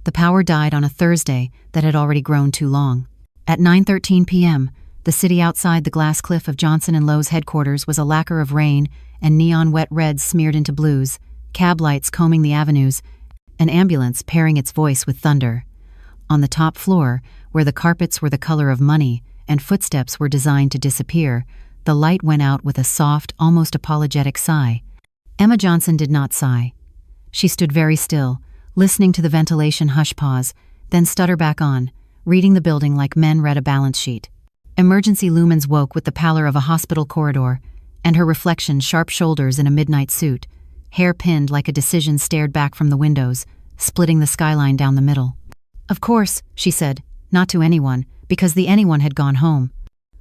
The power died on a Thursday that had already grown too long. At 9:13 p.m., the city outside the glass cliff of Johnson & Lowe's headquarters was a lacquer of rain and neon wet reds smeared into blues, cab lights combing the avenues, an ambulance pairing its voice with thunder. On the top floor, where the carpets were the color of money and footsteps were designed to disappear, the light went out with a soft, almost apologetic sigh. Emma Johnson did not sigh. She stood very still, listening to the ventilation hush pause, then stutter back on, reading the building like men read a balance sheet. Emergency lumens woke with the pallor of a hospital corridor, and her reflection sharp shoulders in a midnight suit, hair pinned like a decision stared back from the windows, splitting the skyline down the middle. Of course, she said, not to anyone, because the anyone had gone home.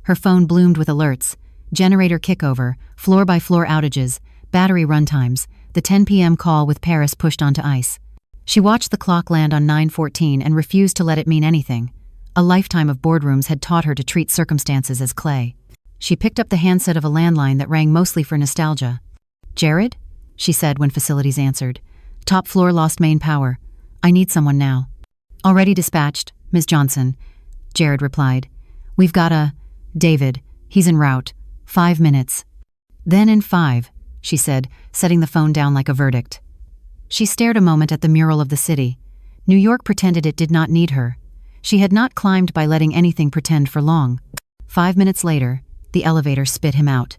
Her phone bloomed with alerts, generator kickover, floor-by-floor outages, battery runtimes, the 10 p.m. call with Paris pushed onto ice. She watched the clock land on 9:14 and refused to let it mean anything. A lifetime of boardrooms had taught her to treat circumstances as clay. She picked up the handset of a landline that rang mostly for nostalgia. "Jared?" she said when facilities answered. "Top floor lost main power. I need someone now." "Already dispatched, Ms. Johnson," Jared replied. "We've got a David. He's en route. 5 minutes." "Then in 5, she said, setting the phone down like a verdict. She stared a moment at the mural of the city. New York pretended it did not need her. She had not climbed by letting anything pretend for long. 5 minutes later, the elevator spit him out.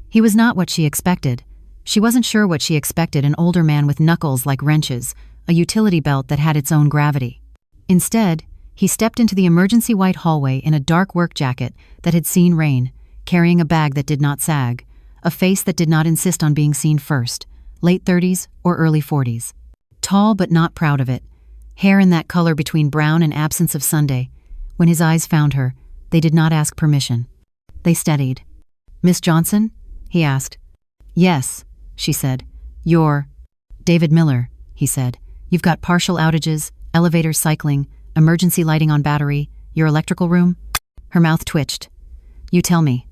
He was not what she expected. She wasn't sure what she expected, an older man with knuckles like wrenches, a utility belt that had its own gravity. Instead, he stepped into the emergency white hallway in a dark work jacket that had seen rain, carrying a bag that did not sag, a face that did not insist on being seen first, late 30s or early 40s. Tall but not proud of it, hair in that color between brown and absence of Sunday. When his eyes found her, they did not ask permission. They steadied. "Miss Johnson?" he asked. "Yes," she said. "You're David Miller," he said. "You've got partial outages, elevators cycling, emergency lighting on battery, your electrical room?" Her mouth twitched. "You tell me."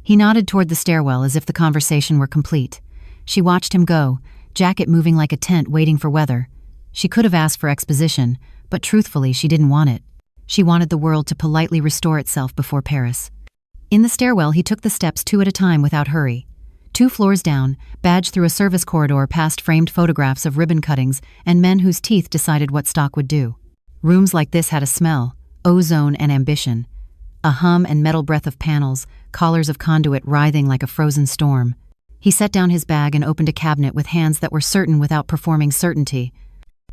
He nodded toward the stairwell as if the conversation were complete. She watched him go, jacket moving like a tent waiting for weather. She could have asked for exposition, but truthfully she didn't want it. She wanted the world to politely restore itself before Paris. In the stairwell he took the steps 2 at a time without hurry. 2 floors down, badged through a service corridor past framed photographs of ribbon cuttings and men whose teeth decided what stock would do. Rooms like this had a smell, ozone and ambition. A hum and metal breath of panels, collars of conduit writhing like a frozen storm. He set down his bag and opened a cabinet with hands that were certain without performing certainty.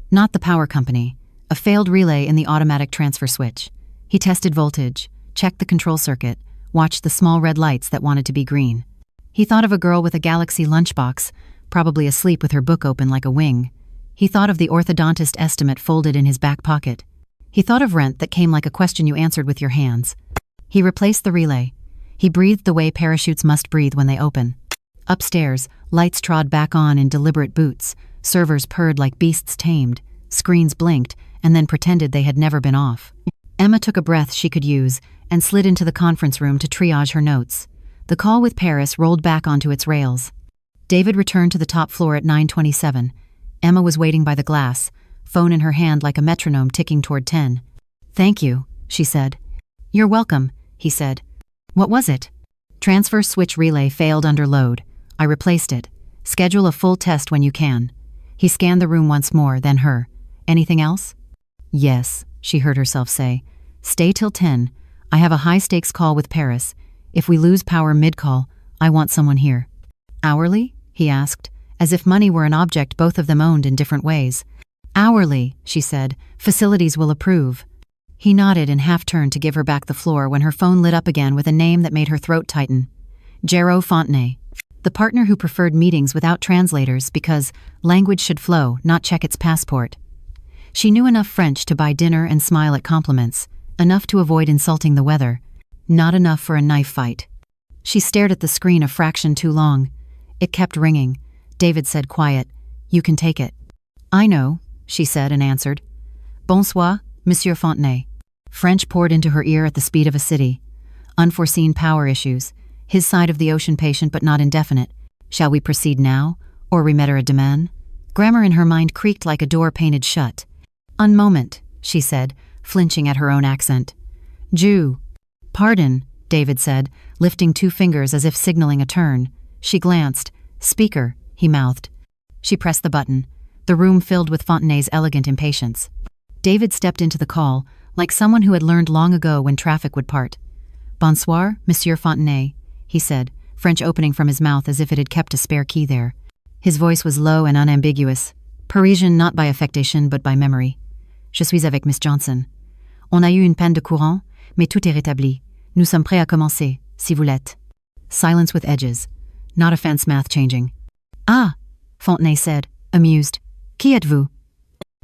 Not the power company. A failed relay in the automatic transfer switch. He tested voltage, checked the control circuit, watched the small red lights that wanted to be green. He thought of a girl with a Galaxy lunchbox, probably asleep with her book open like a wing. He thought of the orthodontist estimate folded in his back pocket. He thought of rent that came like a question you answered with your hands. He replaced the relay. He breathed the way parachutes must breathe when they open. Upstairs, lights trod back on in deliberate boots, servers purred like beasts tamed, screens blinked, and then pretended they had never been off. Emma took a breath she could use and slid into the conference room to triage her notes. The call with Paris rolled back onto its rails. David returned to the top floor at 9:27. Emma was waiting by the glass, phone in her hand like a metronome ticking toward 10. "Thank you," she said. "You're welcome," he said. "What was it?" "Transfer switch relay failed under load. I replaced it. Schedule a full test when you can." He scanned the room once more, then her. "Anything else?" "Yes," she heard herself say. "Stay till 10. I have a high-stakes call with Paris. If we lose power mid-call, I want someone here." "Hourly?" he asked, as if money were an object both of them owned in different ways. "Hourly," she said. "Facilities will approve." He nodded and half-turned to give her back the floor when her phone lit up again with a name that made her throat tighten. Jero Fontenay. The partner who preferred meetings without translators because language should flow, not check its passport. She knew enough French to buy dinner and smile at compliments, enough to avoid insulting the weather, not enough for a knife fight. She stared at the screen a fraction too long. It kept ringing. David said quiet, "You can take it." "I know," she said and answered. "Bonsoir, Monsieur Fontenay." French poured into her ear at the speed of a city. Unforeseen power issues. His side of the ocean patient but not indefinite. Shall we proceed now, or remettre à demain? Grammar in her mind creaked like a door painted shut. "Un moment," she said, flinching at her own accent. "Jew." "Pardon," David said, lifting 2 fingers as if signaling a turn. She glanced. "Speaker," he mouthed. She pressed the button. The room filled with Fontenay's elegant impatience. David stepped into the call, like someone who had learned long ago when traffic would part. "Bonsoir, Monsieur Fontenay," he said, French opening from his mouth as if it had kept a spare key there. His voice was low and unambiguous, Parisian not by affectation but by memory. "Je suis avec Miss Johnson. On a eu une panne de courant, mais tout est rétabli. Nous sommes prêts à commencer, si vous l'êtes." Silence with edges. Not a fence math changing. "Ah," Fontenay said, amused. "Qui êtes-vous?"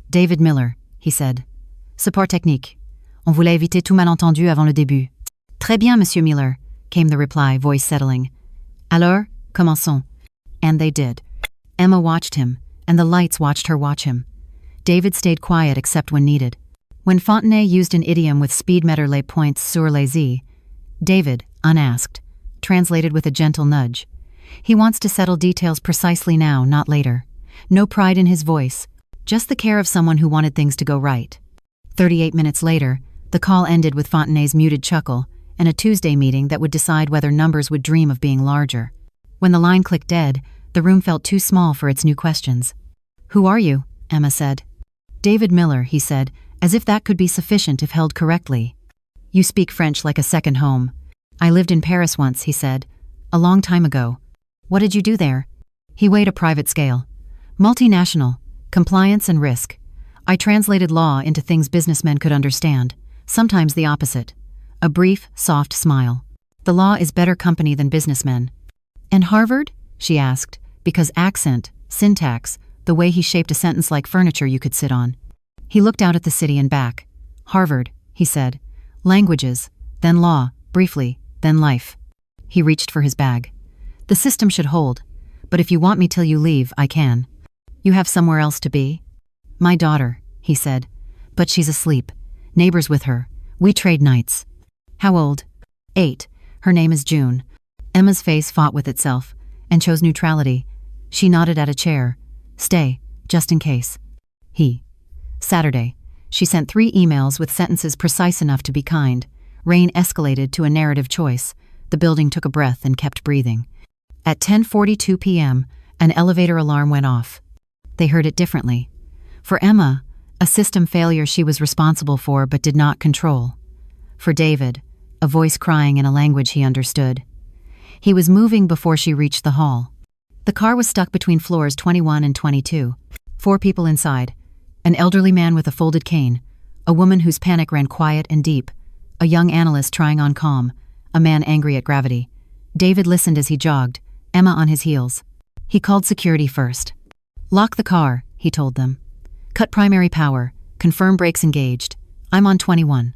"David Miller," he said. "Support technique. On voulait éviter tout malentendu avant le début." "Très bien, Monsieur Miller," came the reply, voice settling. "Alors, commençons." And they did. Emma watched him, and the lights watched her watch him. David stayed quiet except when needed. When Fontenay used an idiom with speed mettre les points sur les i, David, unasked, translated with a gentle nudge. He wants to settle details precisely now, not later. No pride in his voice, just the care of someone who wanted things to go right. 38 minutes later, the call ended with Fontenay's muted chuckle and a Tuesday meeting that would decide whether numbers would dream of being larger. When the line clicked dead, the room felt too small for its new questions. "Who are you?" Emma said. "David Miller," he said, as if that could be sufficient if held correctly. "You speak French like a second home." "I lived in Paris once," he said. "A long time ago." "What did you do there?" He weighed a private scale. "Multinational, compliance and risk. I translated law into things businessmen could understand, sometimes the opposite." A brief, soft smile. "The law is better company than businessmen." "And Harvard?" she asked, because accent, syntax, the way he shaped a sentence like furniture you could sit on. He looked out at the city and back. "Harvard," he said. "Languages, then law, briefly, then life." He reached for his bag. "The system should hold, but if you want me till you leave, I can." "You have somewhere else to be?" "My daughter," he said. "But she's asleep. Neighbors with her. We trade nights." "How old?" 8. Her name is June." Emma's face fought with itself, and chose neutrality. She nodded at a chair. "Stay, just in case." He. Saturday. She sent 3 emails with sentences precise enough to be kind. Rain escalated to a narrative choice. The building took a breath and kept breathing. At 10:42 p.m., an elevator alarm went off. They heard it differently. For Emma, a system failure she was responsible for but did not control. For David, a voice crying in a language he understood. He was moving before she reached the hall. The car was stuck between floors 21 and 22. 4 people inside. An elderly man with a folded cane, a woman whose panic ran quiet and deep, a young analyst trying on calm, a man angry at gravity. David listened as he jogged, Emma on his heels. He called security first. "Lock the car," he told them. "Cut primary power. Confirm brakes engaged. I'm on 21.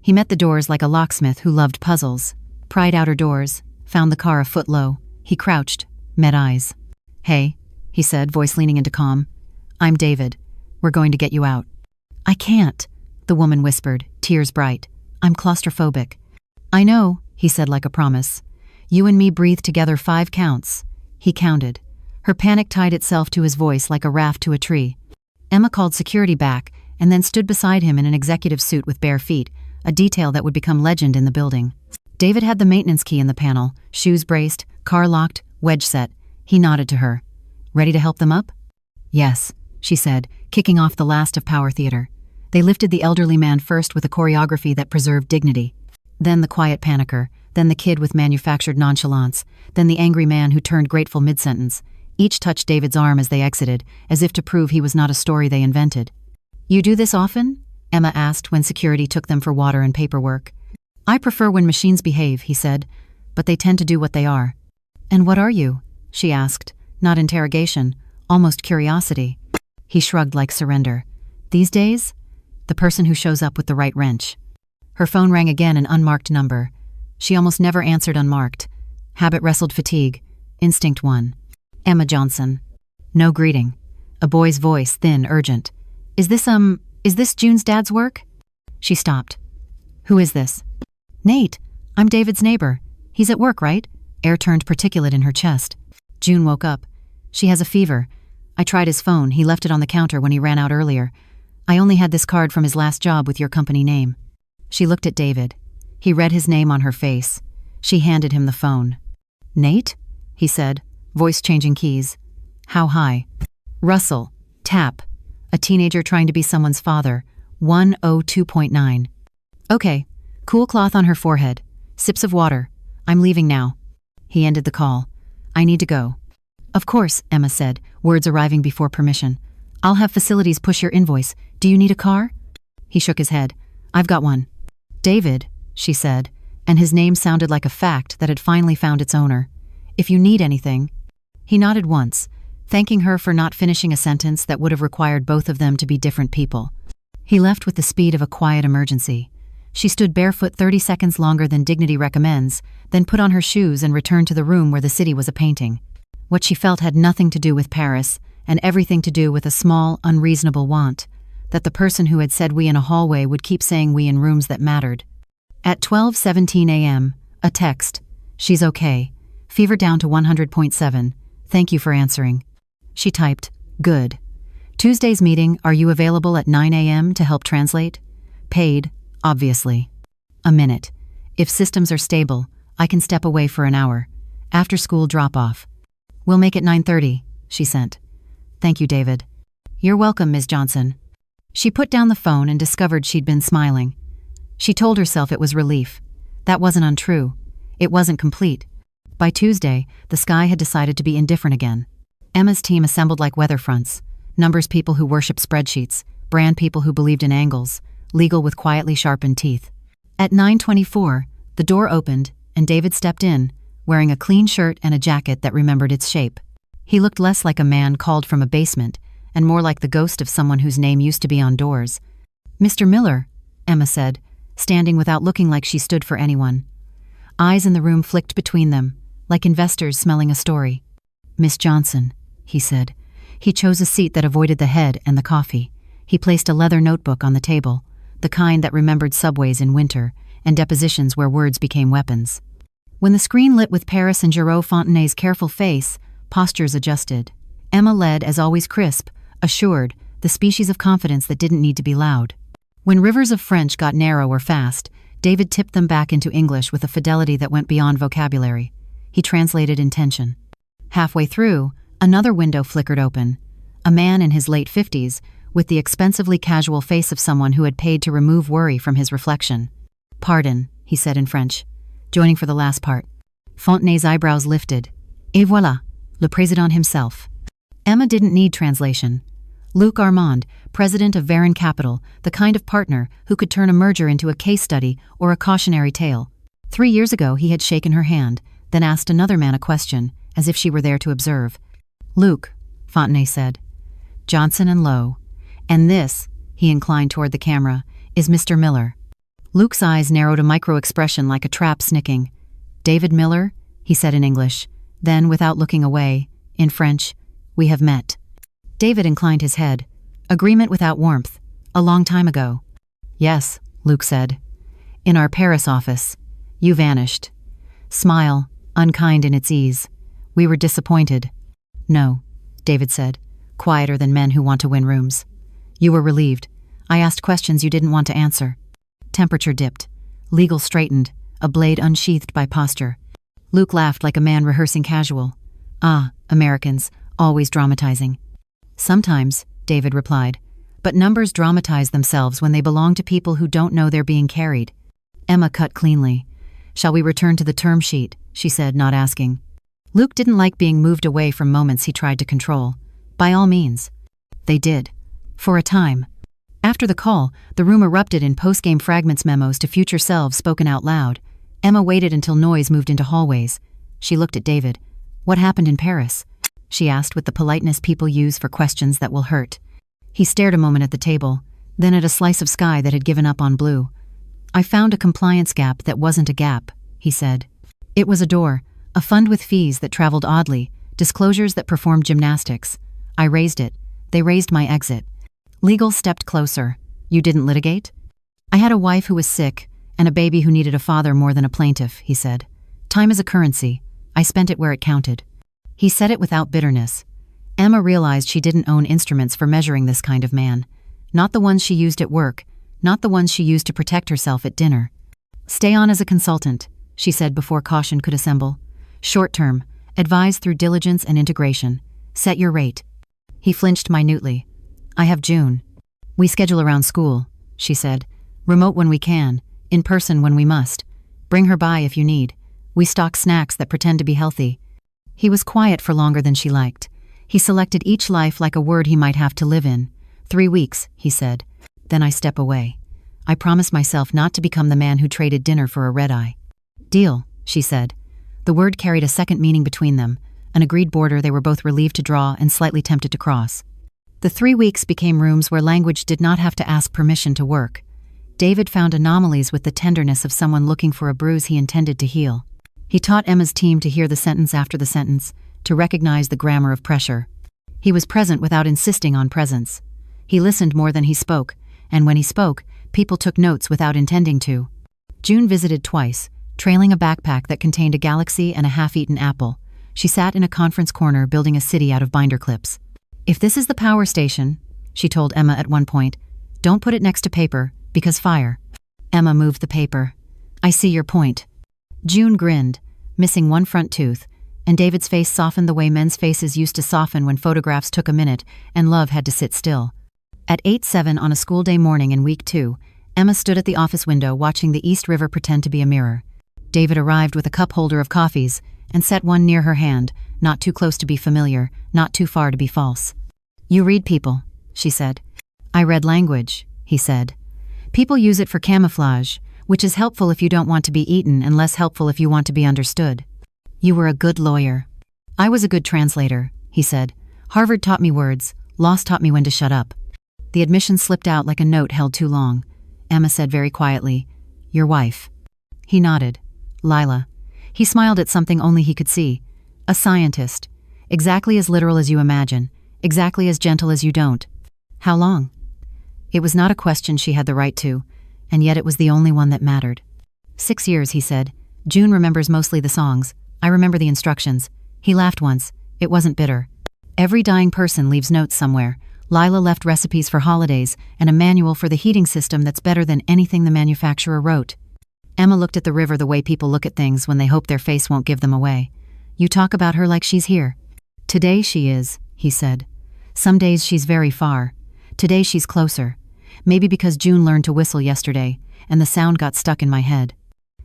He met the doors like a locksmith who loved puzzles. Pried outer doors, found the car a foot low. He crouched, met eyes. "Hey," he said, voice leaning into calm. "I'm David. We're going to get you out." "I can't," the woman whispered, tears bright. "I'm claustrophobic." "I know," he said like a promise. "You and me breathe together 5 counts." He counted. Her panic tied itself to his voice like a raft to a tree. Emma called security back and then stood beside him in an executive suit with bare feet, a detail that would become legend in the building. David had the maintenance key in the panel, shoes braced, car locked, wedge set. He nodded to her. "Ready to help them up?" "Yes," she said, kicking off the last of power theater. They lifted the elderly man first with a choreography that preserved dignity. Then the quiet panicker, then the kid with manufactured nonchalance, then the angry man who turned grateful mid-sentence. Each touched David's arm as they exited, as if to prove he was not a story they invented. "You do this often?" Emma asked when security took them for water and paperwork. "I prefer when machines behave," he said, "but they tend to do what they are." "And what are you?" she asked, not interrogation, almost curiosity. He shrugged like surrender. "These days, the person who shows up with the right wrench." Her phone rang again, an unmarked number. She almost never answered unmarked. Habit wrestled fatigue. Instinct won. "Emma Johnson." No greeting. A boy's voice, thin, urgent. Is this June's dad's work?" She stopped. "Who is this?" "Nate. I'm David's neighbor. He's at work, right?" Air turned particulate in her chest. June woke up. "She has a fever. I tried his phone. He left it on the counter when he ran out earlier. I only had this card from his last job with your company name. She looked at David. He read his name on her face. She handed him the phone. Nate? He said, voice changing keys. How high? Russell. Tap. A teenager trying to be someone's father. 102.9. Okay. Cool cloth on her forehead. Sips of water. I'm leaving now. He ended the call. I need to go. Of course, Emma said, words arriving before permission. I'll have facilities push your invoice. Do you need a car? He shook his head. I've got one. David, she said, and his name sounded like a fact that had finally found its owner. If you need anything. He nodded once, thanking her for not finishing a sentence that would have required both of them to be different people. He left with the speed of a quiet emergency. She stood barefoot 30 seconds longer than dignity recommends, then put on her shoes and returned to the room where the city was a painting. What she felt had nothing to do with Paris, and everything to do with a small, unreasonable want, that the person who had said we in a hallway would keep saying we in rooms that mattered. At 12:17 a.m., a text. She's okay. Fever down to 100.7. Thank you for answering. She typed, good. Tuesday's meeting, are you available at 9 a.m. to help translate? Paid, obviously. A minute. If systems are stable, I can step away for an hour. After school drop-off. We'll make it 9:30, she sent. Thank you, David. You're welcome, Ms. Johnson. She put down the phone and discovered she'd been smiling. She told herself it was relief. That wasn't untrue. It wasn't complete. By Tuesday, the sky had decided to be indifferent again. Emma's team assembled like weather fronts. Numbers people who worship spreadsheets, brand people who believed in angles, legal with quietly sharpened teeth. At 9:24, the door opened, and David stepped in, wearing a clean shirt and a jacket that remembered its shape. He looked less like a man called from a basement, and more like the ghost of someone whose name used to be on doors. Mr. Miller, Emma said, standing without looking like she stood for anyone. Eyes in the room flicked between them, like investors smelling a story. Miss Johnson, he said. He chose a seat that avoided the head and the coffee. He placed a leather notebook on the table, the kind that remembered subways in winter and depositions where words became weapons. When the screen lit with Paris and Giraud Fontenay's careful face, postures adjusted. Emma led, as always crisp, assured, the species of confidence that didn't need to be loud. When rivers of French got narrow or fast, David tipped them back into English with a fidelity that went beyond vocabulary. He translated intention. Halfway through, another window flickered open. A man in his late 50s, with the expensively casual face of someone who had paid to remove worry from his reflection. Pardon, he said in French, joining for the last part. Fontenay's eyebrows lifted. Et voilà, le président himself. Emma didn't need translation. Luc Armand, president of Varon Capital, the kind of partner who could turn a merger into a case study or a cautionary tale. 3 years ago he had shaken her hand, then asked another man a question, as if she were there to observe. Luc, Fontenay said. Johnson and Lowe. And this, he inclined toward the camera, is Mr. Miller. Luc's eyes narrowed a micro-expression like a trap snicking. David Miller, he said in English. Then, without looking away, in French, we have met. David inclined his head. Agreement without warmth. A long time ago. Yes, Luc said. In our Paris office. You vanished. Smile, unkind in its ease. We were disappointed. No, David said, quieter than men who want to win rooms. You were relieved. I asked questions you didn't want to answer. Temperature dipped. Legal straightened, a blade unsheathed by posture. Luc laughed like a man rehearsing casual. Ah, Americans, always dramatizing. Sometimes, David replied, but numbers dramatize themselves when they belong to people who don't know they're being carried. Emma cut cleanly. Shall we return to the term sheet? She said, not asking. Luc didn't like being moved away from moments he tried to control. By all means. They did. For a time. After the call, the room erupted in post-game fragments memos to future selves spoken out loud. Emma waited until noise moved into hallways. She looked at David. What happened in Paris? She asked with the politeness people use for questions that will hurt. He stared a moment at the table, then at a slice of sky that had given up on blue. I found a compliance gap that wasn't a gap, he said. It was a door, a fund with fees that traveled oddly, disclosures that performed gymnastics. I raised it. They raised my exit. Legal stepped closer. You didn't litigate? I had a wife who was sick, and a baby who needed a father more than a plaintiff, he said. Time is a currency. I spent it where it counted. He said it without bitterness. Emma realized she didn't own instruments for measuring this kind of man. Not the ones she used at work, not the ones she used to protect herself at dinner. Stay on as a consultant, she said before caution could assemble. Short term, advise through diligence and integration. Set your rate. He flinched minutely. I have June. We schedule around school, she said. Remote when we can, in person when we must. Bring her by if you need. We stock snacks that pretend to be healthy. He was quiet for longer than she liked. He selected each life like a word he might have to live in. 3 weeks, he said. Then I step away. I promise myself not to become the man who traded dinner for a red-eye. Deal, she said. The word carried a second meaning between them, an agreed border they were both relieved to draw and slightly tempted to cross. The 3 weeks became rooms where language did not have to ask permission to work. David found anomalies with the tenderness of someone looking for a bruise he intended to heal. He taught Emma's team to hear the sentence after the sentence, to recognize the grammar of pressure. He was present without insisting on presence. He listened more than he spoke, and when he spoke, people took notes without intending to. June visited twice, trailing a backpack that contained a galaxy and a half-eaten apple. She sat in a conference corner building a city out of binder clips. If this is the power station, she told Emma at one point, don't put it next to paper, because fire. Emma moved the paper. I see your point. June grinned, missing one front tooth, and David's face softened the way men's faces used to soften when photographs took a minute and love had to sit still. At 8:07 on a school day morning in week 2, Emma stood at the office window watching the East River pretend to be a mirror. David arrived with a cup holder of coffees and set one near her hand, not too close to be familiar, not too far to be false. You read people, she said. I read language, he said. People use it for camouflage, which is helpful if you don't want to be eaten and less helpful if you want to be understood. You were a good lawyer. I was a good translator, he said. Harvard taught me words, Loss taught me when to shut up. The admission slipped out like a note held too long. Emma said very quietly, your wife. He nodded. Lila. He smiled at something only he could see. A scientist. Exactly as literal as you imagine. Exactly as gentle as you don't. How long? It was not a question she had the right to, and yet it was the only one that mattered. 6 years, he said. June remembers mostly the songs. I remember the instructions. He laughed once. It wasn't bitter. Every dying person leaves notes somewhere. Lila left recipes for holidays and a manual for the heating system that's better than anything the manufacturer wrote. Emma looked at the river the way people look at things when they hope their face won't give them away. You talk about her like she's here. Today she is, he said. Some days she's very far. Today she's closer. Maybe because June learned to whistle yesterday, and the sound got stuck in my head.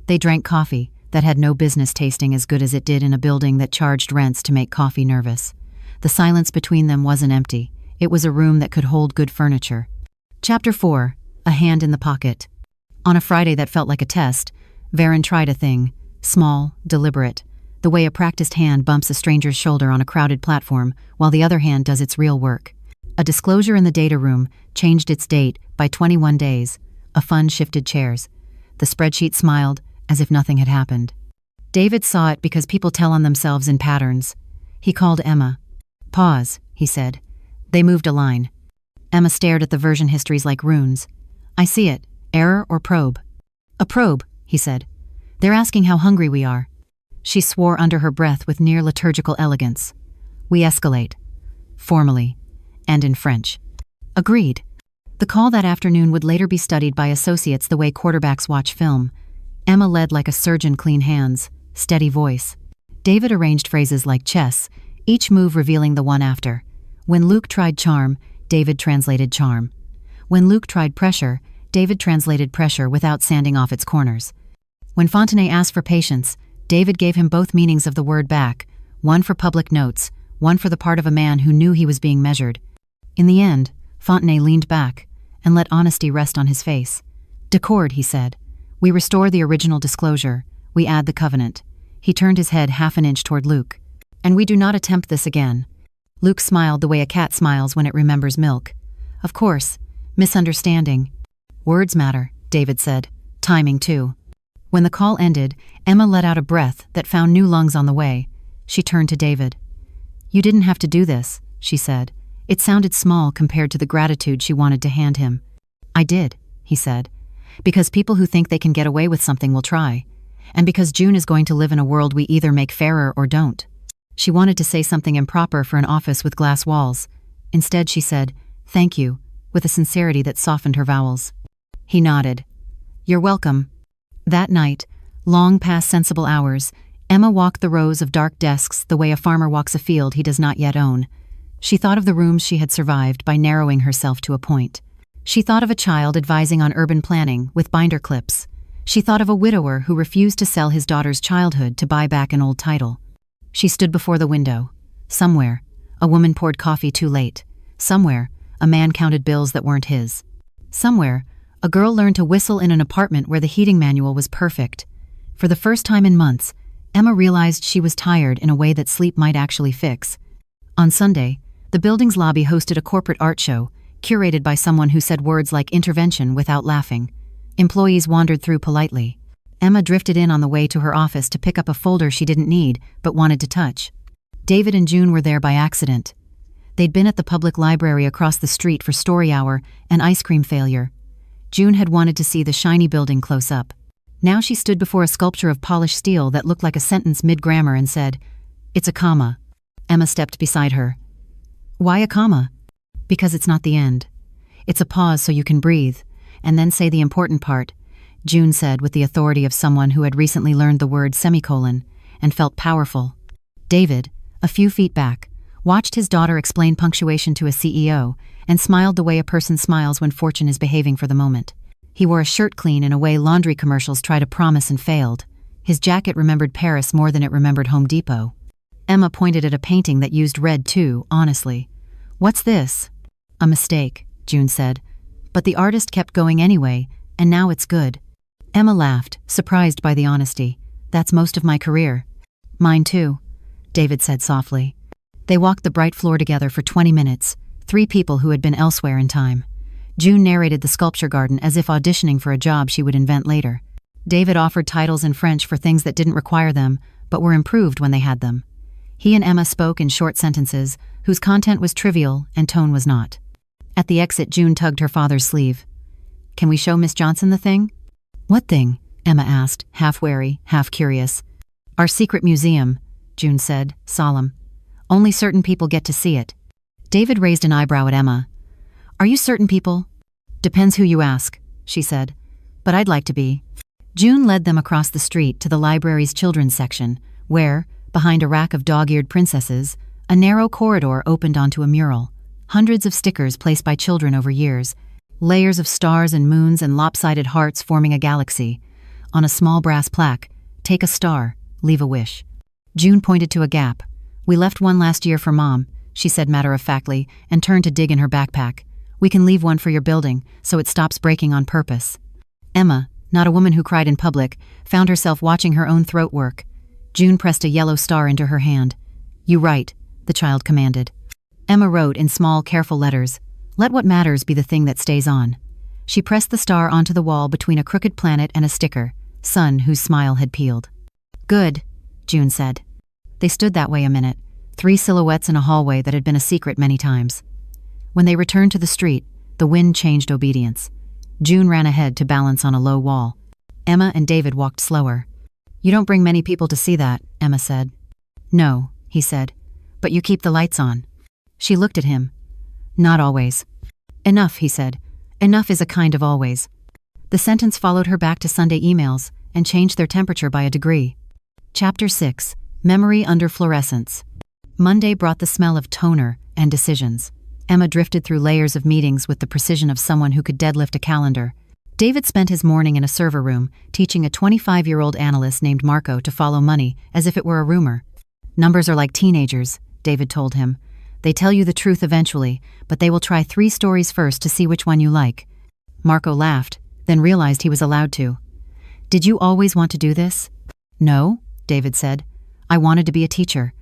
They drank coffee that had no business tasting as good as it did in a building that charged rents to make coffee nervous. The silence between them wasn't empty. It was a room that could hold good furniture. Chapter 4. A hand in the pocket. On a Friday that felt like a test, Varen tried a thing, small, deliberate, the way a practiced hand bumps a stranger's shoulder on a crowded platform while the other hand does its real work. A disclosure in the data room changed its date by 21 days. A fund shifted chairs. The spreadsheet smiled as if nothing had happened. David saw it because people tell on themselves in patterns. He called Emma. Pause, he said. They moved a line. Emma stared at the version histories like runes. I see it. Error or probe? A probe, he said. They're asking how hungry we are. She swore under her breath with near liturgical elegance. We escalate. Formally. And in French. Agreed. The call that afternoon would later be studied by associates the way quarterbacks watch film. Emma led like a surgeon, clean hands, steady voice. David arranged phrases like chess, each move revealing the one after. When Luke tried charm, David translated charm. When Luke tried pressure, David translated pressure without sanding off its corners. When Fontenay asked for patience, David gave him both meanings of the word back, one for public notes, one for the part of a man who knew he was being measured. In the end, Fontenay leaned back and let honesty rest on his face. Decord, he said. We restore the original disclosure. We add the covenant. He turned his head half an inch toward Luke. And we do not attempt this again. Luke smiled the way a cat smiles when it remembers milk. Of course. Misunderstanding. Words matter, David said. Timing, too. When the call ended, Emma let out a breath that found new lungs on the way. She turned to David. You didn't have to do this, she said. It sounded small compared to the gratitude she wanted to hand him. I did, he said. Because people who think they can get away with something will try. And because June is going to live in a world we either make fairer or don't. She wanted to say something improper for an office with glass walls. Instead, she said, thank you, with a sincerity that softened her vowels. He nodded. "You're welcome." That night, long past sensible hours, Emma walked the rows of dark desks the way a farmer walks a field he does not yet own. She thought of the rooms she had survived by narrowing herself to a point. She thought of a child advising on urban planning with binder clips. She thought of a widower who refused to sell his daughter's childhood to buy back an old title. She stood before the window. Somewhere, a woman poured coffee too late. Somewhere, a man counted bills that weren't his. Somewhere, a girl learned to whistle in an apartment where the heating manual was perfect. For the first time in months, Emma realized she was tired in a way that sleep might actually fix. On Sunday, the building's lobby hosted a corporate art show, curated by someone who said words like intervention without laughing. Employees wandered through politely. Emma drifted in on the way to her office to pick up a folder she didn't need but wanted to touch. David and June were there by accident. They'd been at the public library across the street for story hour and ice cream failure. June had wanted to see the shiny building close up. Now she stood before a sculpture of polished steel that looked like a sentence mid-grammar and said, "It's a comma." Emma stepped beside her. "Why a comma?" "Because it's not the end. It's a pause so you can breathe, and then say the important part," June said with the authority of someone who had recently learned the word semicolon and felt powerful. David, a few feet back, watched his daughter explain punctuation to a CEO and smiled the way a person smiles when fortune is behaving for the moment. He wore a shirt clean in a way laundry commercials try to promise and failed. His jacket remembered Paris more than it remembered Home Depot. Emma pointed at a painting that used red too, honestly. "What's this?" "A mistake," June said. "But the artist kept going anyway, and now it's good." Emma laughed, surprised by the honesty. "That's most of my career." "Mine too," David said softly. They walked the bright floor together for 20 minutes, three people who had been elsewhere in time. June narrated the sculpture garden as if auditioning for a job she would invent later. David offered titles in French for things that didn't require them, but were improved when they had them. He and Emma spoke in short sentences, whose content was trivial and tone was not. At the exit, June tugged her father's sleeve. "Can we show Miss Johnson the thing?" "What thing?" Emma asked, half wary, half curious. "Our secret museum," June said, solemn. "Only certain people get to see it." David raised an eyebrow at Emma. "Are you certain people?" "Depends who you ask," she said. "But I'd like to be." June led them across the street to the library's children's section, where, behind a rack of dog-eared princesses, a narrow corridor opened onto a mural. Hundreds of stickers placed by children over years, layers of stars and moons and lopsided hearts forming a galaxy. On a small brass plaque, "Take a star, leave a wish." June pointed to a gap. "We left one last year for Mom," she said matter-of-factly, and turned to dig in her backpack. "We can leave one for your building, so it stops breaking on purpose." Emma, not a woman who cried in public, found herself watching her own throat work. June pressed a yellow star into her hand. "You write," the child commanded. Emma wrote in small, careful letters, "Let what matters be the thing that stays on." She pressed the star onto the wall between a crooked planet and a sticker, sun whose smile had peeled. "Good," June said. They stood that way a minute, three silhouettes in a hallway that had been a secret many times. When they returned to the street, the wind changed obedience. June ran ahead to balance on a low wall. Emma and David walked slower. "You don't bring many people to see that," Emma said. "No," he said, "but you keep the lights on." She looked at him. "Not always." "Enough," he said. "Enough is a kind of always." The sentence followed her back to Sunday emails and changed their temperature by a degree. Chapter 6. Memory Under Fluorescence. Monday brought the smell of toner and decisions. Emma drifted through layers of meetings with the precision of someone who could deadlift a calendar. David spent his morning in a server room, teaching a 25-year-old analyst named Marco to follow money as if it were a rumor. "Numbers are like teenagers," David told him. "They tell you the truth eventually, but they will try 3 stories first to see which one you like." Marco laughed, then realized he was allowed to. "Did you always want to do this?" "No," David said. "I wanted to be a teacher.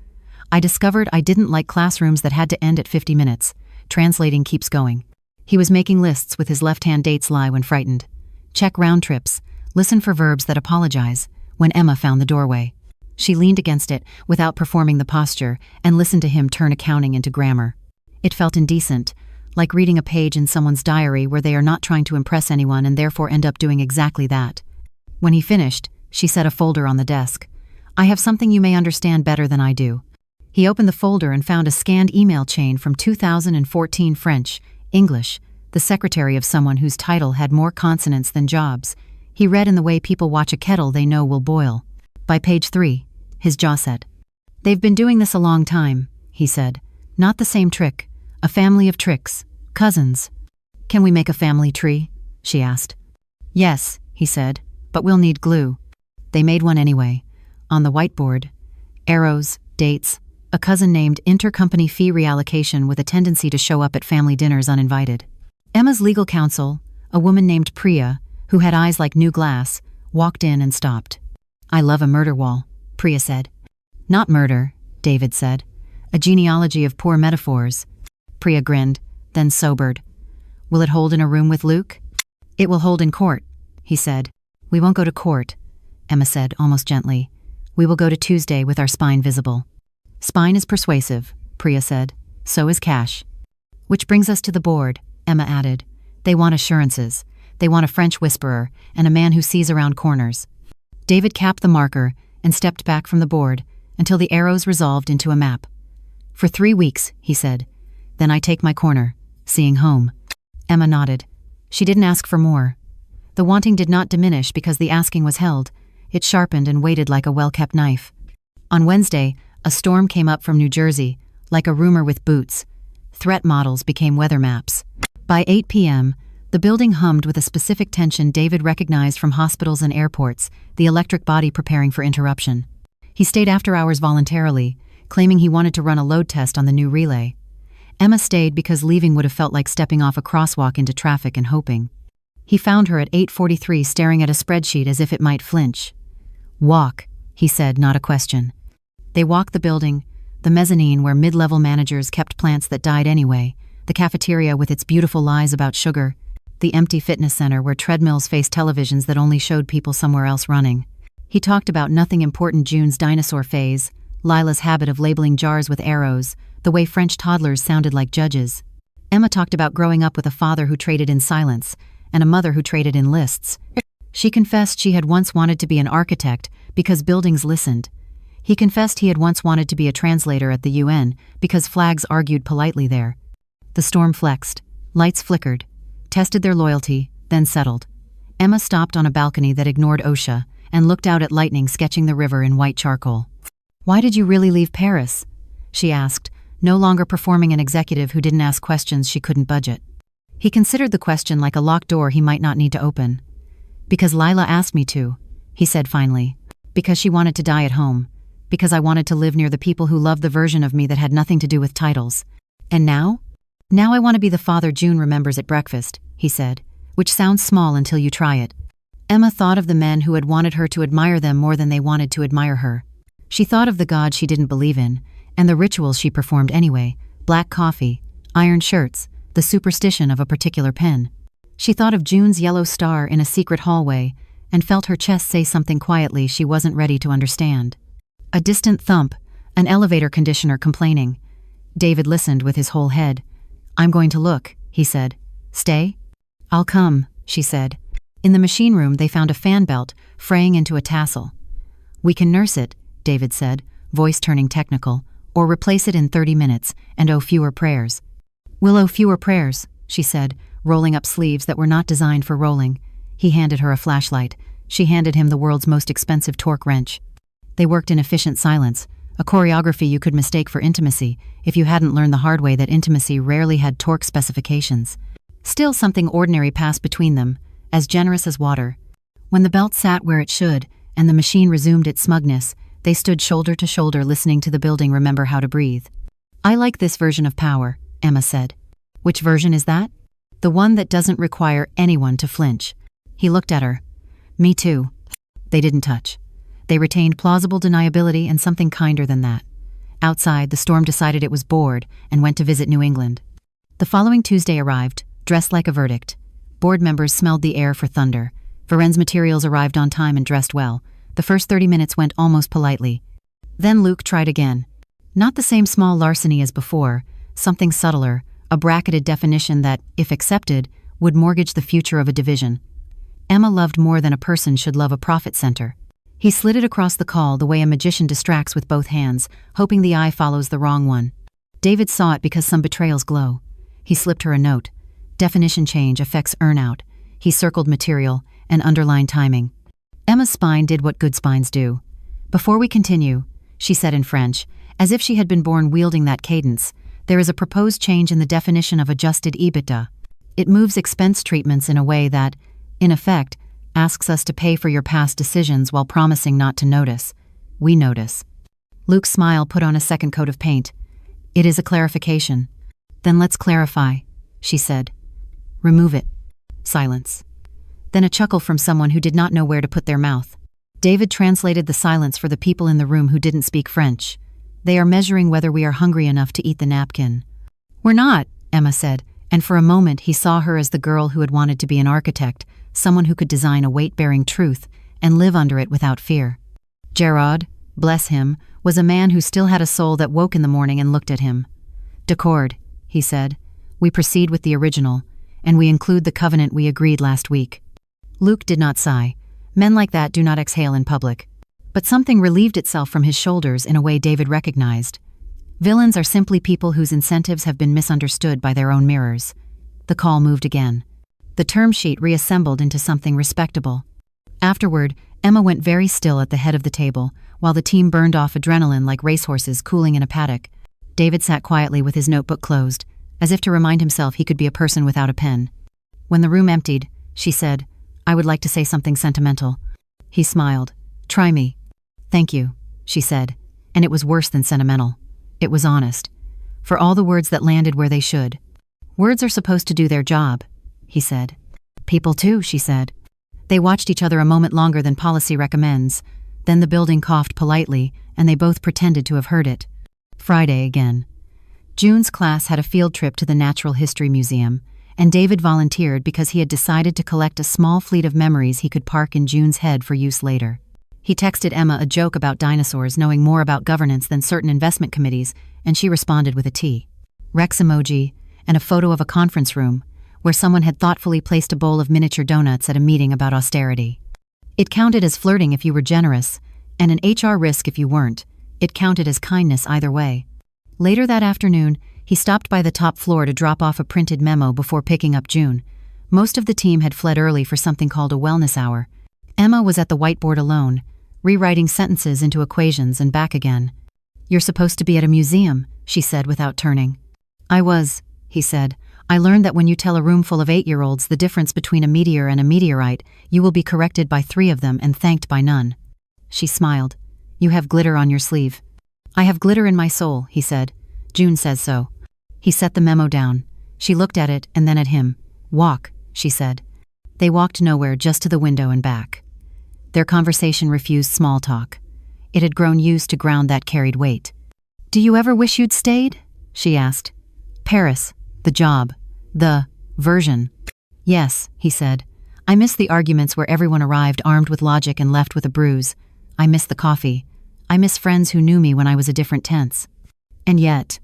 I discovered I didn't like classrooms that had to end at 50 minutes. Translating keeps going." He was making lists with his left-hand dates lie when frightened. Check round trips, listen for verbs that apologize, when Emma found the doorway. She leaned against it without performing the posture and listened to him turn accounting into grammar. It felt indecent, like reading a page in someone's diary where they are not trying to impress anyone and therefore end up doing exactly that. When he finished, she set a folder on the desk. "I have something you may understand better than I do." He opened the folder and found a scanned email chain from 2014 French, English, the secretary of someone whose title had more consonants than jobs. He read in the way people watch a kettle they know will boil. By page 3, his jaw set. "They've been doing this a long time," he said. "Not the same trick. A family of tricks. Cousins." "Can we make a family tree?" she asked. "Yes," he said, "but we'll need glue." They made one anyway. On the whiteboard, arrows, dates, a cousin named intercompany fee reallocation with a tendency to show up at family dinners uninvited. Emma's legal counsel, a woman named Priya, who had eyes like new glass, walked in and stopped. "I love a murder wall," Priya said. "Not murder," David said. "A genealogy of poor metaphors." Priya grinned, then sobered. "Will it hold in a room with Luke?" "It will hold in court," he said. "We won't go to court," Emma said, almost gently. "We will go to Tuesday with our spine visible." "Spine is persuasive," Priya said. "So is cash." "Which brings us to the board," Emma added. "They want assurances. They want a French whisperer and a man who sees around corners." David capped the marker and stepped back from the board until the arrows resolved into a map. "For 3 weeks," he said. "Then I take my corner, seeing home." Emma nodded. She didn't ask for more. The wanting did not diminish because the asking was held. It sharpened and waited like a well-kept knife. On Wednesday, a storm came up from New Jersey, like a rumor with boots. Threat models became weather maps. By 8 p.m., the building hummed with a specific tension David recognized from hospitals and airports, the electric body preparing for interruption. He stayed after hours voluntarily, claiming he wanted to run a load test on the new relay. Emma stayed because leaving would have felt like stepping off a crosswalk into traffic and hoping. He found her at 8:43 staring at a spreadsheet as if it might flinch. "Walk," he said, not a question. They walked the building, the mezzanine where mid-level managers kept plants that died anyway, the cafeteria with its beautiful lies about sugar, the empty fitness center where treadmills faced televisions that only showed people somewhere else running. He talked about nothing important: June's dinosaur phase, Lila's habit of labeling jars with arrows, the way French toddlers sounded like judges. Emma talked about growing up with a father who traded in silence, and a mother who traded in lists. She confessed she had once wanted to be an architect because buildings listened. He confessed he had once wanted to be a translator at the UN because flags argued politely there. The storm flexed, lights flickered, tested their loyalty, then settled. Emma stopped on a balcony that ignored OSHA and looked out at lightning sketching the river in white charcoal. "Why did you really leave Paris?" she asked, no longer performing an executive who didn't ask questions she couldn't budget. He considered the question like a locked door he might not need to open. "Because Lila asked me to," he said finally. "Because she wanted to die at home. Because I wanted to live near the people who loved the version of me that had nothing to do with titles. And now? Now I want to be the father June remembers at breakfast," he said, "which sounds small until you try it." Emma thought of the men who had wanted her to admire them more than they wanted to admire her. She thought of the God she didn't believe in, and the rituals she performed anyway: black coffee, iron shirts, the superstition of a particular pen. She thought of June's yellow star in a secret hallway, and felt her chest say something quietly she wasn't ready to understand. A distant thump, an elevator conditioner complaining. David listened with his whole head. "I'm going to look," he said. "Stay?" "I'll come," she said. In the machine room they found a fan belt, fraying into a tassel. "We can nurse it," David said, voice turning technical, "or replace it in 30 minutes and owe fewer prayers." "We'll owe fewer prayers," she said, rolling up sleeves that were not designed for rolling. He handed her a flashlight. She handed him the world's most expensive torque wrench. They worked in efficient silence, a choreography you could mistake for intimacy if you hadn't learned the hard way that intimacy rarely had torque specifications. Still, something ordinary passed between them, as generous as water. When the belt sat where it should, and the machine resumed its smugness, they stood shoulder to shoulder listening to the building remember how to breathe. "I like this version of power," Emma said. "Which version is that?" "The one that doesn't require anyone to flinch." He looked at her. "Me too." They didn't touch. They retained plausible deniability and something kinder than that. Outside, the storm decided it was bored and went to visit New England. The following Tuesday arrived, dressed like a verdict. Board members smelled the air for thunder. Varen's materials arrived on time and dressed well. The first 30 minutes went almost politely. Then Luke tried again. Not the same small larceny as before, something subtler, a bracketed definition that, if accepted, would mortgage the future of a division. Emma loved more than a person should love a profit center. He slid it across the call the way a magician distracts with both hands, hoping the eye follows the wrong one. David saw it because some betrayals glow. He slipped her a note. Definition change affects earnout. He circled material and underlined timing. Emma's spine did what good spines do. Before we continue, she said in French, as if she had been born wielding that cadence, there is a proposed change in the definition of adjusted EBITDA. It moves expense treatments in a way that, in effect, asks us to pay for your past decisions while promising not to notice. We notice. Luke's smile put on a second coat of paint. It is a clarification. Then let's clarify, she said. Remove it. Silence. Then a chuckle from someone who did not know where to put their mouth. David translated the silence for the people in the room who didn't speak French. They are measuring whether we are hungry enough to eat the napkin. We're not, Emma said, and for a moment he saw her as the girl who had wanted to be an architect, someone who could design a weight-bearing truth and live under it without fear. Gerard, bless him, was a man who still had a soul that woke in the morning and looked at him. D'accord, he said. We proceed with the original, and we include the covenant we agreed last week. Luke did not sigh. Men like that do not exhale in public. But something relieved itself from his shoulders in a way David recognized. Villains are simply people whose incentives have been misunderstood by their own mirrors. The call moved again. The term sheet reassembled into something respectable. Afterward, Emma went very still at the head of the table, while the team burned off adrenaline like racehorses cooling in a paddock. David sat quietly with his notebook closed, as if to remind himself he could be a person without a pen. When the room emptied, she said, I would like to say something sentimental. He smiled. Try me. Thank you, she said, and it was worse than sentimental. It was honest. For all the words that landed where they should. Words are supposed to do their job, he said. People too, she said. They watched each other a moment longer than policy recommends. Then the building coughed politely, and they both pretended to have heard it. Friday again. June's class had a field trip to the Natural History Museum, and David volunteered because he had decided to collect a small fleet of memories he could park in June's head for use later. He texted Emma a joke about dinosaurs knowing more about governance than certain investment committees, and she responded with a T. Rex emoji, and a photo of a conference room, where someone had thoughtfully placed a bowl of miniature donuts at a meeting about austerity. It counted as flirting if you were generous, and an HR risk if you weren't. It counted as kindness either way. Later that afternoon, he stopped by the top floor to drop off a printed memo before picking up June. Most of the team had fled early for something called a wellness hour. Emma was at the whiteboard alone, rewriting sentences into equations and back again. You're supposed to be at a museum, she said without turning. I was, he said. I learned that when you tell a room full of 8-year-olds the difference between a meteor and a meteorite, you will be corrected by 3 of them and thanked by none. She smiled. You have glitter on your sleeve. I have glitter in my soul, he said. June says so. He set the memo down. She looked at it and then at him. Walk, she said. They walked nowhere, just to the window and back. Their conversation refused small talk. It had grown used to ground that carried weight. Do you ever wish you'd stayed? She asked. Paris. The job. The version. Yes, he said. I miss the arguments where everyone arrived armed with logic and left with a bruise. I miss the coffee. I miss friends who knew me when I was a different tense. And yet,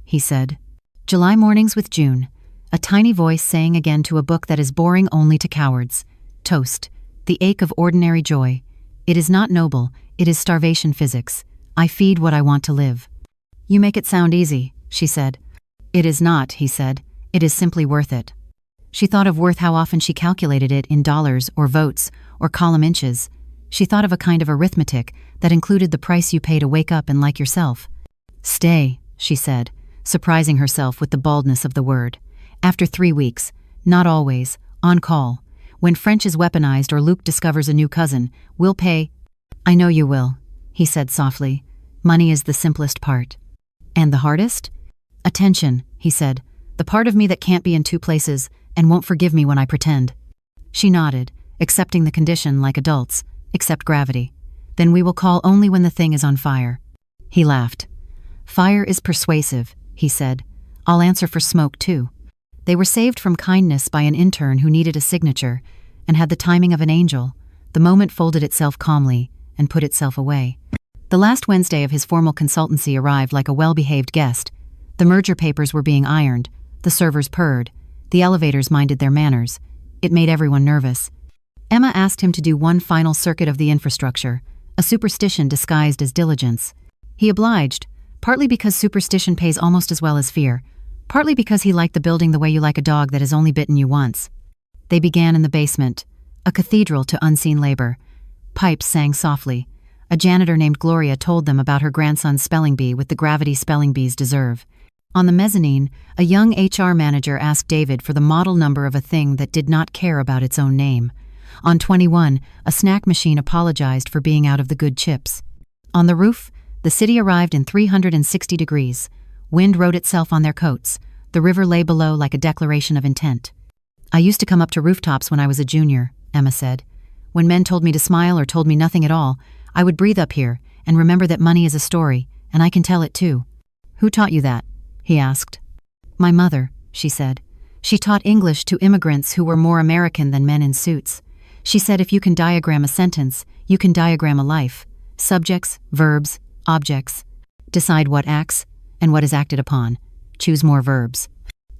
he said. July mornings with June. A tiny voice saying again to a book that is boring only to cowards. Toast. The ache of ordinary joy. It is not noble, it is starvation physics. I feed what I want to live. You make it sound easy, she said. It is not, he said. It is simply worth it. She thought of worth, how often she calculated it in dollars or votes or column inches. She thought of a kind of arithmetic that included the price you pay to wake up and like yourself. Stay, she said, surprising herself with the baldness of the word. After 3 weeks, not always, on call. When French is weaponized or Luke discovers a new cousin, we'll pay. I know you will, he said softly. Money is the simplest part. And the hardest? Attention, he said. The part of me that can't be in 2 places and won't forgive me when I pretend. She nodded, accepting the condition like adults, except gravity. Then we will call only when the thing is on fire. He laughed. Fire is persuasive, he said. I'll answer for smoke too. They were saved from kindness by an intern who needed a signature and had the timing of an angel. The moment folded itself calmly and put itself away. The last Wednesday of his formal consultancy arrived like a well-behaved guest. The merger papers were being ironed. The servers purred. The elevators minded their manners. It made everyone nervous. Emma asked him to do one final circuit of the infrastructure, a superstition disguised as diligence. He obliged, partly because superstition pays almost as well as fear, partly because he liked the building the way you like a dog that has only bitten you once. They began in the basement, a cathedral to unseen labor. Pipes sang softly. A janitor named Gloria told them about her grandson's spelling bee with the gravity spelling bees deserve. On the mezzanine, a young HR manager asked David for the model number of a thing that did not care about its own name. On 21, a snack machine apologized for being out of the good chips. On the roof, the city arrived in 360 degrees. Wind wrote itself on their coats. The river lay below like a declaration of intent. "I used to come up to rooftops when I was a junior," Emma said. "When men told me to smile or told me nothing at all, I would breathe up here and remember that money is a story, and I can tell it too." "Who taught you that?" he asked. "My mother," she said. "She taught English to immigrants who were more American than men in suits. She said if you can diagram a sentence, you can diagram a life. Subjects, verbs, objects. Decide what acts and what is acted upon. Choose more verbs."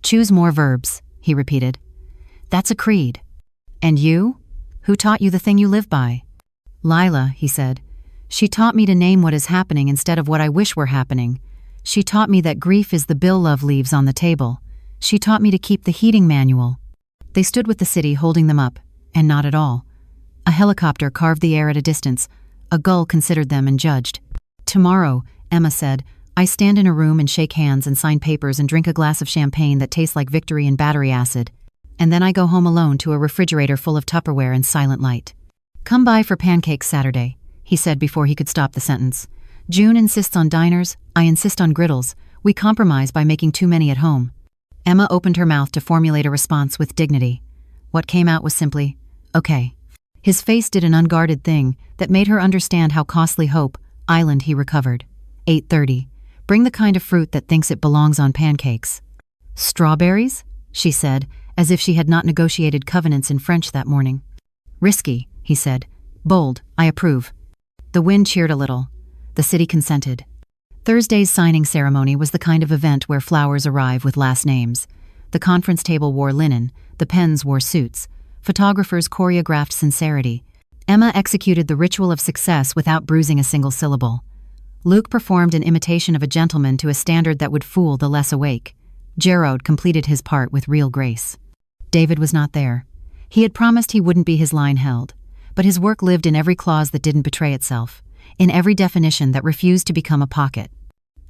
"Choose more verbs," he repeated. "That's a creed." "And you? Who taught you the thing you live by?" "Lila," he said. "She taught me to name what is happening instead of what I wish were happening. She taught me that grief is the bill love leaves on the table. She taught me to keep the heating manual." They stood with the city holding them up, and not at all. A helicopter carved the air at a distance. A gull considered them and judged. "Tomorrow," Emma said, "I stand in a room and shake hands and sign papers and drink a glass of champagne that tastes like victory and battery acid. And then I go home alone to a refrigerator full of Tupperware and silent light." "Come by for pancakes Saturday," he said before he could stop the sentence. "June insists on diners, I insist on griddles. We compromise by making too many at home." Emma opened her mouth to formulate a response with dignity. What came out was simply, "Okay." His face did an unguarded thing that made her understand how costly Hope Island he recovered. 8:30. "Bring the kind of fruit that thinks it belongs on pancakes." "Strawberries?" she said, as if she had not negotiated covenants in French that morning. "Risky," he said. "Bold, I approve." The wind cheered a little. The city consented. Thursday's signing ceremony was the kind of event where flowers arrive with last names. The conference table wore linen, the pens wore suits. Photographers choreographed sincerity. Emma executed the ritual of success without bruising a single syllable. Luke performed an imitation of a gentleman to a standard that would fool the less awake. Gerard completed his part with real grace. David was not there. He had promised he wouldn't be his line held, but his work lived in every clause that didn't betray itself, in every definition that refused to become a pocket.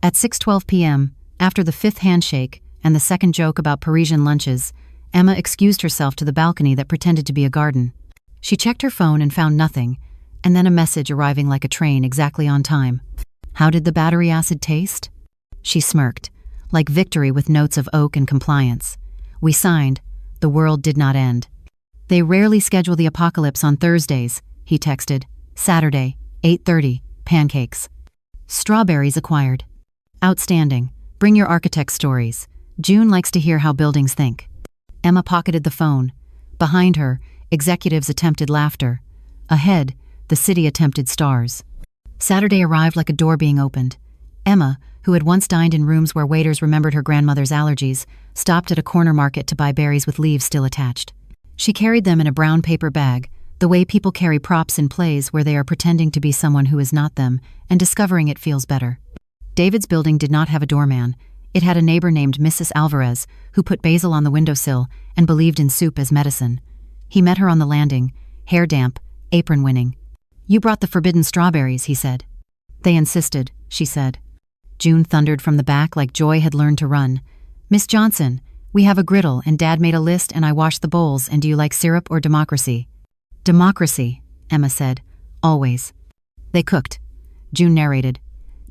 At 6:12 p.m., after the fifth handshake and the second joke about Parisian lunches, Emma excused herself to the balcony that pretended to be a garden. She checked her phone and found nothing, and then a message arriving like a train exactly on time. How did the battery acid taste? She smirked, like victory with notes of oak and compliance. We signed. The world did not end. They rarely schedule the apocalypse on Thursdays, he texted. Saturday, 8:30, pancakes. Strawberries acquired. Outstanding. Bring your architect stories. June likes to hear how buildings think. Emma pocketed the phone. Behind her, executives attempted laughter. Ahead, the city attempted stars. Saturday arrived like a door being opened. Emma, who had once dined in rooms where waiters remembered her grandmother's allergies, stopped at a corner market to buy berries with leaves still attached. She carried them in a brown paper bag, the way people carry props in plays where they are pretending to be someone who is not them and discovering it feels better. David's building did not have a doorman. It had a neighbor named Mrs. Alvarez, who put basil on the windowsill and believed in soup as medicine. He met her on the landing, hair damp, apron winning. "You brought the forbidden strawberries," he said. "They insisted," she said. June thundered from the back like Joy had learned to run. "Miss Johnson, we have a griddle and Dad made a list and I washed the bowls, and do you like syrup or democracy?" "Democracy," Emma said. "Always." They cooked. June narrated.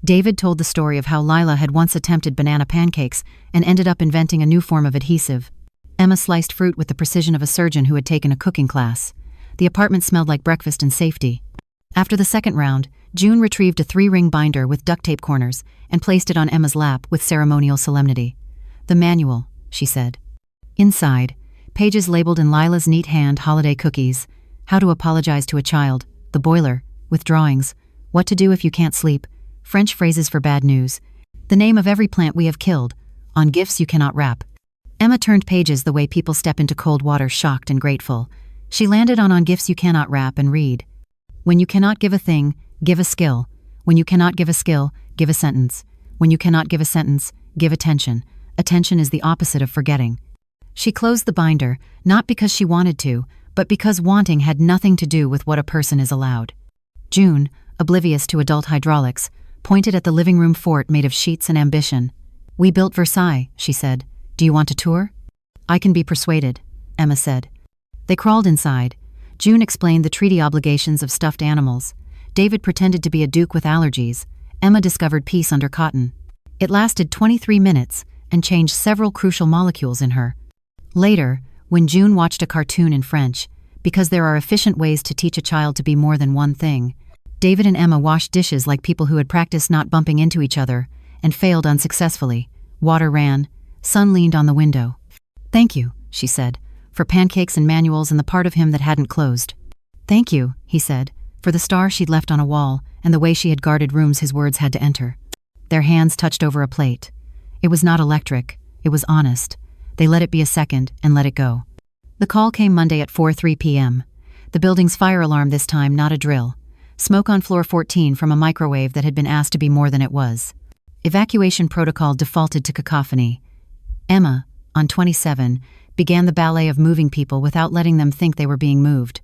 David told the story of how Lila had once attempted banana pancakes and ended up inventing a new form of adhesive. Emma sliced fruit with the precision of a surgeon who had taken a cooking class. The apartment smelled like breakfast and safety. After the second round, June retrieved a 3-ring binder with duct tape corners and placed it on Emma's lap with ceremonial solemnity. "The manual," she said. Inside, pages labeled in Lila's neat hand holiday cookies, how to apologize to a child, the boiler, with drawings, what to do if you can't sleep, French phrases for bad news, the name of every plant we have killed, on gifts you cannot wrap. Emma turned pages the way people step into cold water shocked and grateful. She landed on gifts you cannot wrap and read. When you cannot give a thing, give a skill. When you cannot give a skill, give a sentence. When you cannot give a sentence, give attention. Attention is the opposite of forgetting. She closed the binder, not because she wanted to, but because wanting had nothing to do with what a person is allowed. June, oblivious to adult hydraulics, pointed at the living room fort made of sheets and ambition. "We built Versailles," she said. "Do you want a tour?" "I can be persuaded," Emma said. They crawled inside. June explained the treaty obligations of stuffed animals. David pretended to be a duke with allergies. Emma discovered peace under cotton. It lasted 23 minutes and changed several crucial molecules in her. Later, when June watched a cartoon in French, because there are efficient ways to teach a child to be more than one thing, David and Emma washed dishes like people who had practiced not bumping into each other and failed unsuccessfully. Water ran. Sun leaned on the window. "Thank you," she said, "for pancakes and manuals and the part of him that hadn't closed." "Thank you," he said, "for the star she'd left on a wall and the way she had guarded rooms his words had to enter." Their hands touched over a plate. It was not electric. It was honest. They let it be a second and let it go. The call came Monday at 4:03 p.m. The building's fire alarm this time, not a drill. Smoke on floor 14 from a microwave that had been asked to be more than it was. Evacuation protocol defaulted to cacophony. Emma, on 27, began the ballet of moving people without letting them think they were being moved.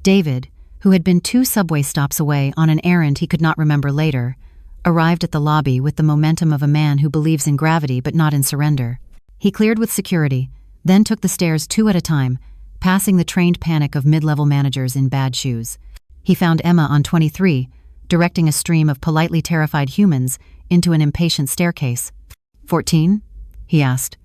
David, who had been 2 subway stops away on an errand he could not remember later, arrived at the lobby with the momentum of a man who believes in gravity but not in surrender. He cleared with security, then took the stairs 2 at a time, passing the trained panic of mid-level managers in bad shoes. He found Emma on 23, directing a stream of politely terrified humans into an impatient staircase. 14? He asked.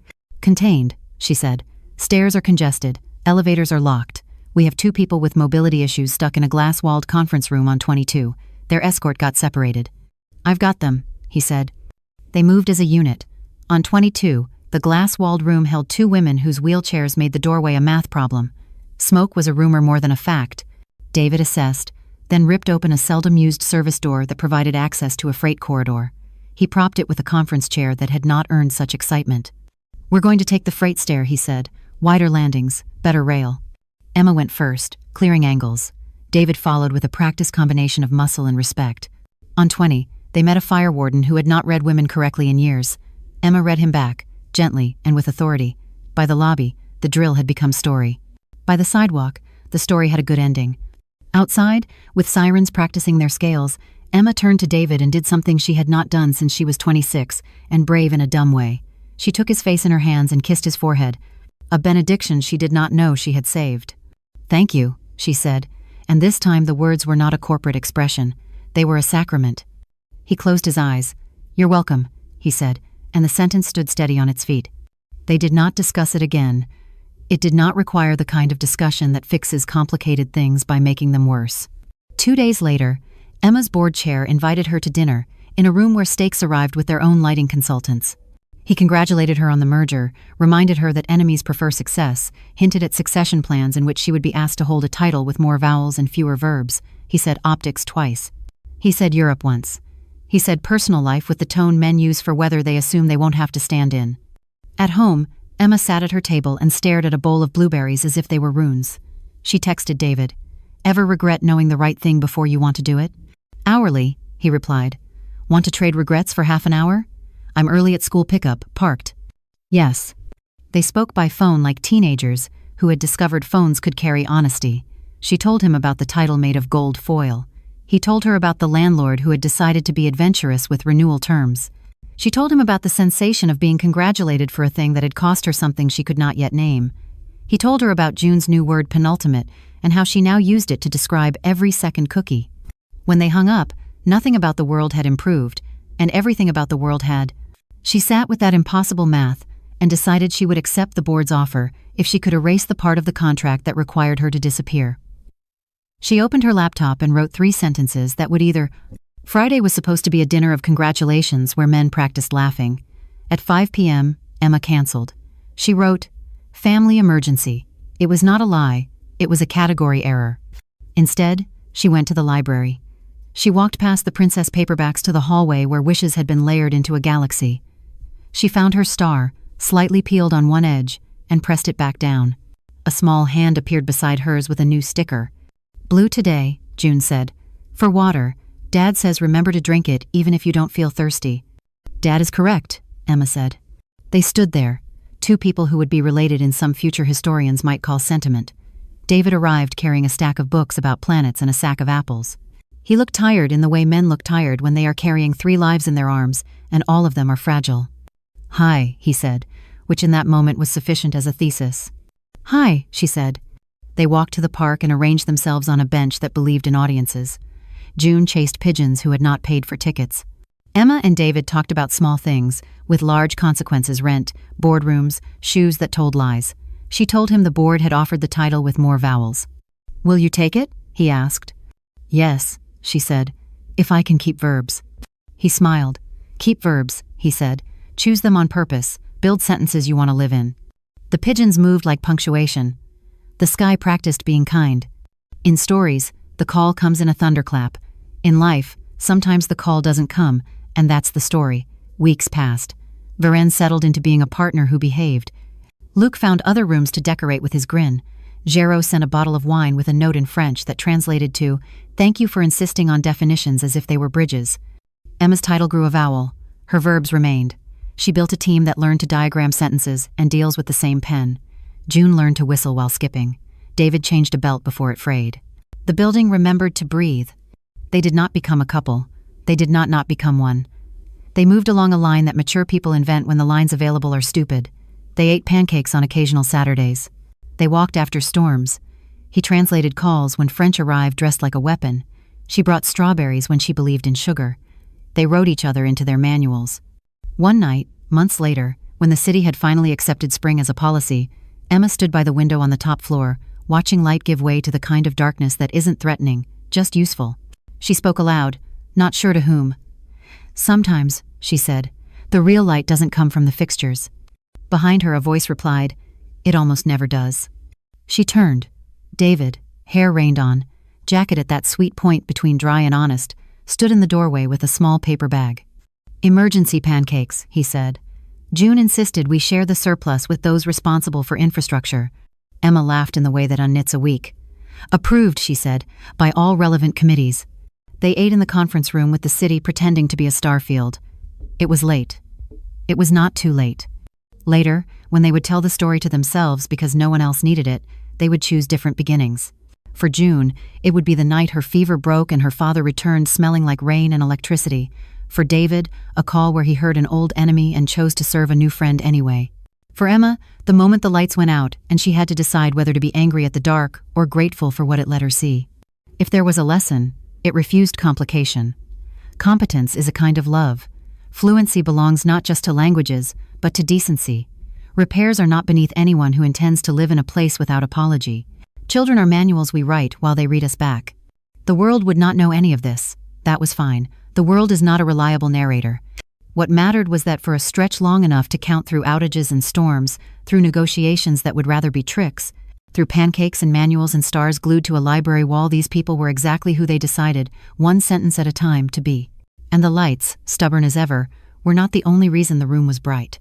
"Contained," she said. "Stairs are congested. Elevators are locked. We have 2 people with mobility issues stuck in a glass-walled conference room on 22. Their escort got separated." "I've got them," he said. They moved as a unit. On 22, the glass-walled room held 2 women whose wheelchairs made the doorway a math problem. Smoke was a rumor more than a fact. David assessed, then ripped open a seldom-used service door that provided access to a freight corridor. He propped it with a conference chair that had not earned such excitement. "We're going to take the freight stair," he said. "Wider landings, better rail." Emma went first, clearing angles. David followed with a practiced combination of muscle and respect. On 20, they met a fire warden who had not read women correctly in years. Emma read him back, gently and with authority. By the lobby, the drill had become story. By the sidewalk, the story had a good ending. Outside, with sirens practicing their scales, Emma turned to David and did something she had not done since she was 26, and brave in a dumb way. She took his face in her hands and kissed his forehead, a benediction she did not know she had saved. "Thank you," she said, and this time the words were not a corporate expression. They were a sacrament. He closed his eyes. "You're welcome," he said, and the sentence stood steady on its feet. They did not discuss it again. It did not require the kind of discussion that fixes complicated things by making them worse. 2 days later, Emma's board chair invited her to dinner, in a room where steaks arrived with their own lighting consultants. He congratulated her on the merger, reminded her that enemies prefer success, hinted at succession plans in which she would be asked to hold a title with more vowels and fewer verbs. He said optics twice. He said Europe once. He said personal life with the tone men use for weather they assume they won't have to stand in. At home, Emma sat at her table and stared at a bowl of blueberries as if they were runes. She texted David. "Ever regret knowing the right thing before you want to do it?" "Hourly," he replied. "Want to trade regrets for half an hour? I'm early at school pickup, parked." "Yes." They spoke by phone like teenagers who had discovered phones could carry honesty. She told him about the title made of gold foil. He told her about the landlord who had decided to be adventurous with renewal terms. She told him about the sensation of being congratulated for a thing that had cost her something she could not yet name. He told her about June's new word penultimate and how she now used it to describe every second cookie. When they hung up, nothing about the world had improved, and everything about the world had. She sat with that impossible math and decided she would accept the board's offer if she could erase the part of the contract that required her to disappear. She opened her laptop and wrote 3 sentences that would either... Friday was supposed to be a dinner of congratulations where men practiced laughing. At 5 p.m., Emma canceled. She wrote, "Family emergency." It was not a lie. It was a category error. Instead, she went to the library. She walked past the princess paperbacks to the hallway where wishes had been layered into a galaxy. She found her star, slightly peeled on one edge, and pressed it back down. A small hand appeared beside hers with a new sticker. "Blue today," June said. "For water. Dad says remember to drink it even if you don't feel thirsty." "Dad is correct," Emma said. They stood there, two people who would be related in some future historians might call sentiment. David arrived carrying a stack of books about planets and a sack of apples. He looked tired in the way men look tired when they are carrying 3 lives in their arms, and all of them are fragile. "Hi," he said, which in that moment was sufficient as a thesis. "Hi," she said. They walked to the park and arranged themselves on a bench that believed in audiences. June chased pigeons who had not paid for tickets. Emma and David talked about small things, with large consequences: rent, boardrooms, shoes that told lies. She told him the board had offered the title with more vowels. "Will you take it?" he asked. "Yes," she said, "if I can keep verbs." He smiled. "Keep verbs," he said. "Choose them on purpose. Build sentences you want to live in." The pigeons moved like punctuation. The sky practiced being kind. In stories, the call comes in a thunderclap. In life, sometimes the call doesn't come, and that's the story. Weeks passed. Varenne settled into being a partner who behaved. Luc found other rooms to decorate with his grin. Géraud sent a bottle of wine with a note in French that translated to, "Thank you for insisting on definitions as if they were bridges." Emma's title grew a vowel. Her verbs remained. She built a team that learned to diagram sentences and deals with the same pen. June learned to whistle while skipping. David changed a belt before it frayed. The building remembered to breathe. They did not become a couple. They did not become one. They moved along a line that mature people invent when the lines available are stupid. They ate pancakes on occasional Saturdays. They walked after storms. He translated calls when French arrived dressed like a weapon. She brought strawberries when she believed in sugar. They wrote each other into their manuals. One night, months later, when the city had finally accepted spring as a policy, Emma stood by the window on the top floor, watching light give way to the kind of darkness that isn't threatening, just useful. She spoke aloud, not sure to whom. "Sometimes," she said, "the real light doesn't come from the fixtures." Behind her a voice replied, "It almost never does." She turned. David, hair rained on, jacket at that sweet point between dry and honest, stood in the doorway with a small paper bag. "Emergency pancakes," he said. "June insisted we share the surplus with those responsible for infrastructure." Emma laughed in the way that unknits a week. "Approved," she said, "by all relevant committees." They ate in the conference room with the city pretending to be a starfield. It was late. It was not too late. Later, when they would tell the story to themselves because no one else needed it, they would choose different beginnings. For June, it would be the night her fever broke and her father returned smelling like rain and electricity. For David, a call where he heard an old enemy and chose to serve a new friend anyway. For Emma, the moment the lights went out and she had to decide whether to be angry at the dark or grateful for what it let her see. If there was a lesson, it refused complication. Competence is a kind of love. Fluency belongs not just to languages, but to decency. Repairs are not beneath anyone who intends to live in a place without apology. Children are manuals we write while they read us back. The world would not know any of this. That was fine. The world is not a reliable narrator. What mattered was that for a stretch long enough to count through outages and storms, through negotiations that would rather be tricks, through pancakes and manuals and stars glued to a library wall, these people were exactly who they decided, one sentence at a time, to be. And the lights, stubborn as ever, were not the only reason the room was bright.